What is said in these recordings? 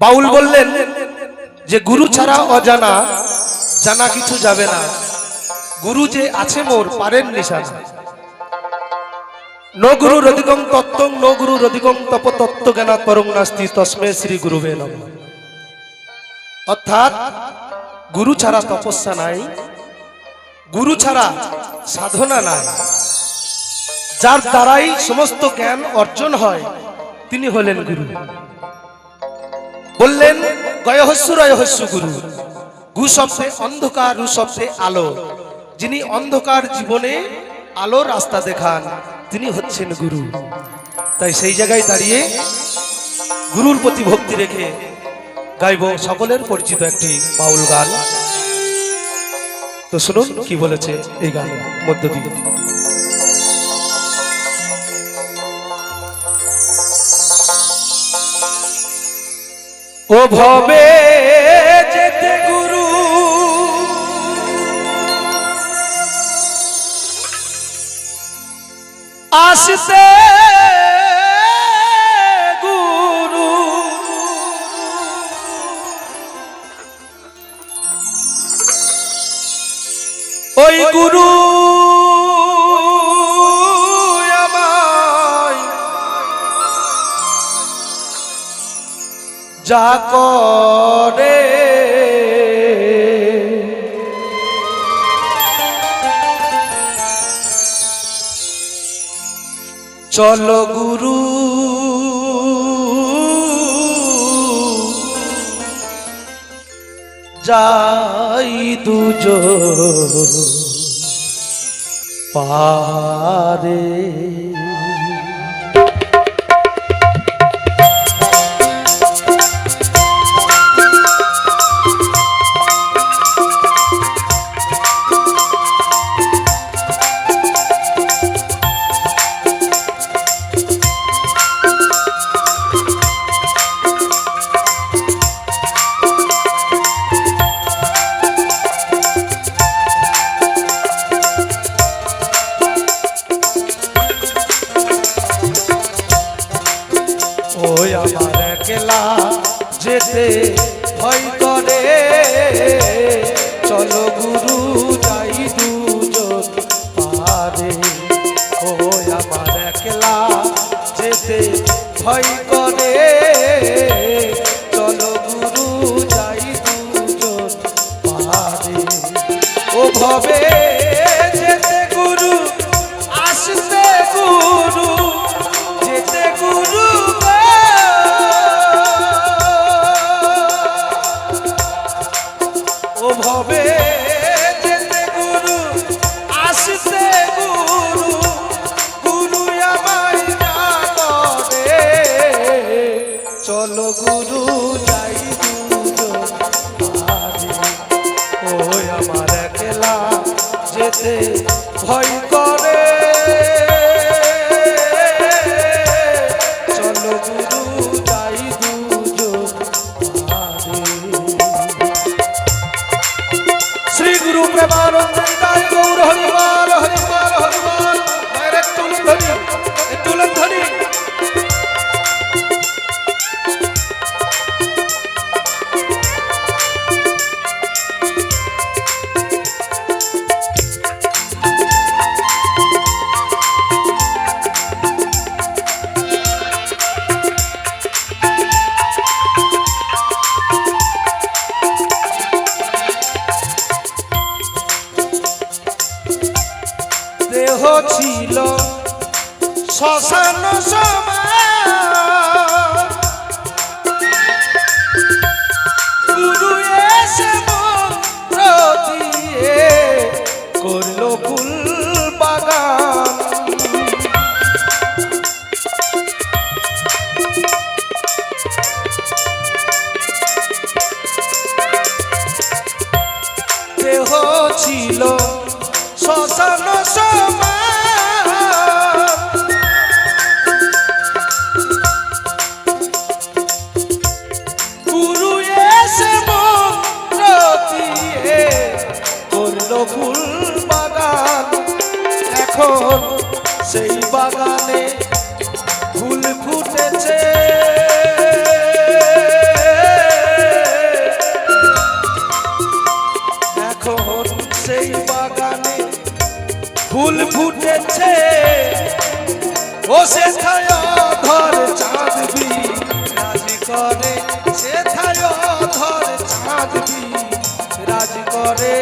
বাউল বললেন যে গুরু ছাড়া অজানা, জানা কিছু যাবে না। গুরু যে আছে মোর পারেন নিশানা। নো গুরু রধিকং তত্ত্বং নো গুরু রধিকং তপ তত্ত্ব জ্ঞানা পরং নাস্তি তস্মে শ্রী গুরুবে নমঃ। অর্থাৎ গুরু ছাড়া তপস্যা নাই, গুরু ছাড়া সাধনা নাই। যার দ্বারাই সমস্ত জ্ঞান অর্জন হয় তিনি হলেন গুরু। বললেন গয়হস্যু রয়হস্যু গুরু। গু শব্দে অন্ধকার, রু শব্দে আলো। যিনি অন্ধকার জীবনে আলোর রাস্তা দেখান তিনি হচ্ছেন গুরু। তাই সেই জায়গায় দাঁড়িয়ে গুরুর প্রতি ভক্তি রেখে গাইব সকলের পরিচিত একটি বাউল গান। তো শুনুন কি বলেছে এই গানের মধ্য দিয়ে। ও ভবে যেতে গুরু আসতে গুরু, ওই গুরু আমায় যা করে চলো গুরু যাই দুজন পারে। ওই আমার একলা যেতে ভয় করে চলো গুরু যাই দুজন পারে। ওই আমার একলা যেতে ভয় করে চলো গুরু যাই দুজন পারে। ও ভবে যেতে গুরু আসতে গুরু, যেতে গুরু ভবে যেতে গুরু আসতে গুরু, গুরু আমায় না করে চলো গুরু যাই দুজন পারে। ওই আমার একলা যেতে ভয় করে চলো গুরু যাই দুজন পারে। শ্রী গুরু প্রেমানন্দে নিতাই গৌর হরিবার হরিবার হরিবার। মায়ের একটু ধ্বনি, একটু ধ্বনি। দেহ ছিল শ্মশান সমান, গুরু এসে মন্ত্র দিয়ে করলো ফুল বাগান। দেহ ছিল শ্মশান সমান, গুরু এসে মন্ত্র দিয়ে করলো ফুল বাগান। এখন সেই বাগানে ফুল ফুটেছে ও সে ছায় ধর চাঁদবি রাজি করে, সে ছায় ধর চাঁদবি রাজি করে।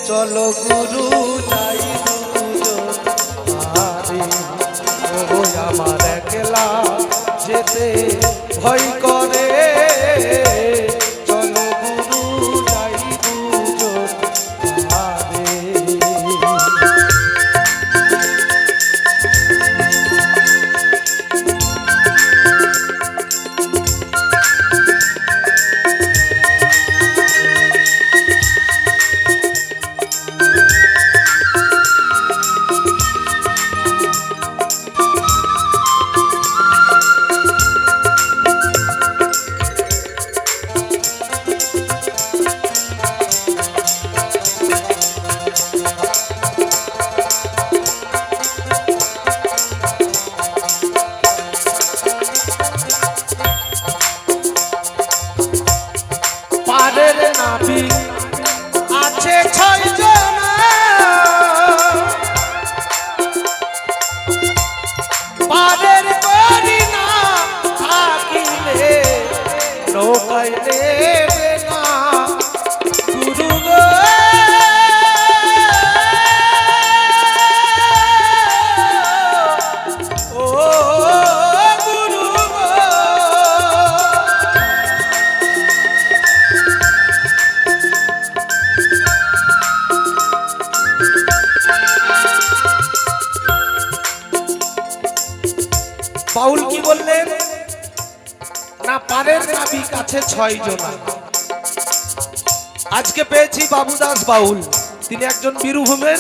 চলো গুরু যাই দুজন আরে, ও আমার একলা যেতে ভয় করে। চলো গুরু যাই দুজন আরে। পারের নাবিক আছে 6 জন, পারের করি না থাকিলে নৌকায় নেবে না গুরু গো। ও গুরু গো, বাউল কি বললেন না, পারের নাবিক আছে 6 জন। আজকে পেয়েছি বাবুদাস বাউল, তিনি একজন বীরভূমের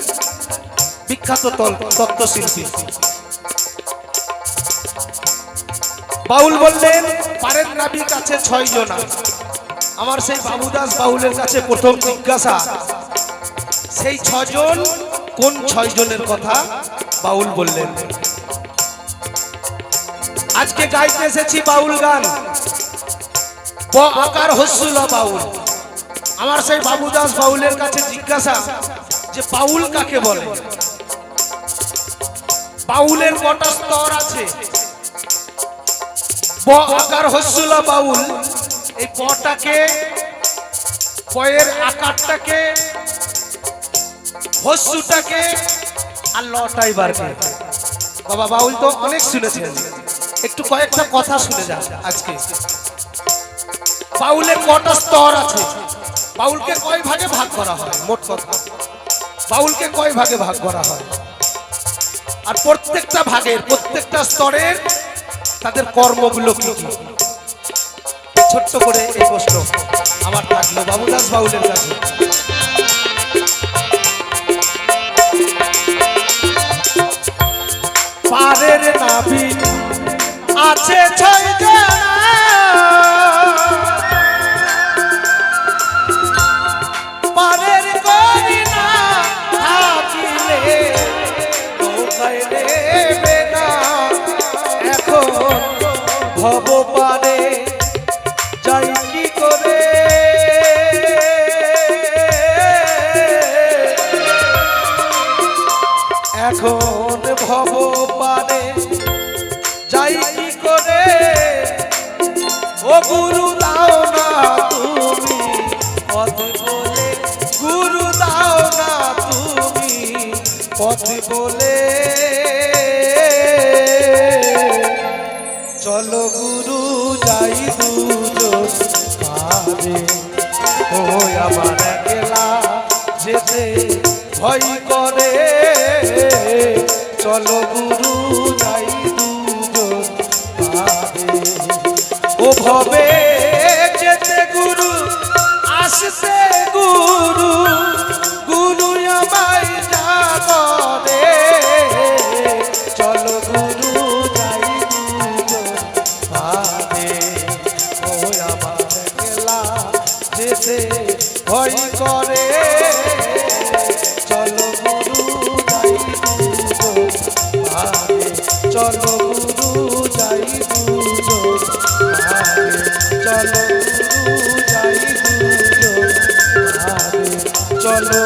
বিখ্যাত তত্ত্বশিল্পী। বাউল বললেন পারের নাবিক আছে 6 জন। আমার সেই বাবুদাস বাউলের কাছে প্রথম জিজ্ঞাসা, সেই 6 জন কোন 6 জনের কথা বাউল বললেন? আজকে গাইতে এসেছি বাউল গান, ব আকার হস্যুলা বাউল। আমার সেই বাবুদাস বাউলের কাছে জিজ্ঞাসা যে বাউল কাকে বলে? বাউলের কটা স্তর আছে? ব আকার হস্যুলা বাউল, এই বটাকে, বয়ের আকারটাকে, হস্যুটাকে আর লটাই বারকে। বাবা বাউল তো অনেক শুনেছেন, একটু কয়েকটা কথা শুনে যান আজকে। বাউলের কটা স্তর আছে? বাউলকে কয় ভাগে ভাগ করা হয়? মোট কথা বাউলকে কয় ভাগে ভাগ করা হয়? আর প্রত্যেকটা ভাগের, প্রত্যেকটা স্তরের তাদের কর্মগুলো কি কি? ছোট্ট করে এই প্রশ্ন আমার থাকলো বাবুদাস বাউলের কাছে। পারের নাবিক আছে 6 জন, পারের করি না থাকিলে নৌকায় নেবে না। এখন ভব পারে যাই কি করে, এখন ভব পারে যাই কি করে। ও গুরু দাও না তুমি পথ বলে, গুরু দাও না তুমি পথ বলে। চলো গুরু যাই দুজন আরে, ও আমার একলা যেতে ভয় করে। চলো গুরু যাই দুজন আরে, ও ভবে যেতে গুরু আসতে গুরু, গুরু আমায় জাগরে। চলো গুরু যাই দুজন আরে, ও আমার একলা যেতে ভয় করে। চলো গুরু যাই দুজন আরে, চলো গুরু যাই দুজন আরে, চলো গুরু যাই দুজন আরে, চলো।